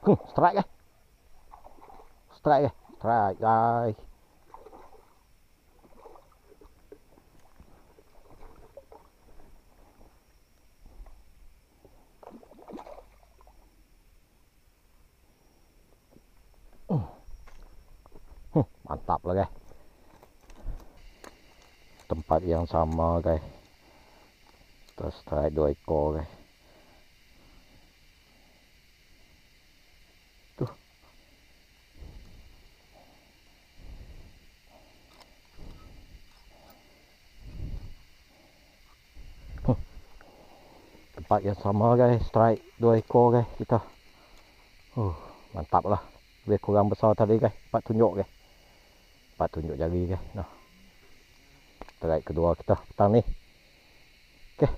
Strike guys. Strike guys. Strike guys. Mantap lah guys. Tempat yang sama guys. Kita strike 2 ekor guys. Tuh. Tempat yang sama guys, strike 2 ekor guys kita. Mantap lah. Lebih kurang besar tadi guys. 4 tunjuk guys. 4 tunjuk jari guys. Nah. Strike kedua kita petang ni. Okey.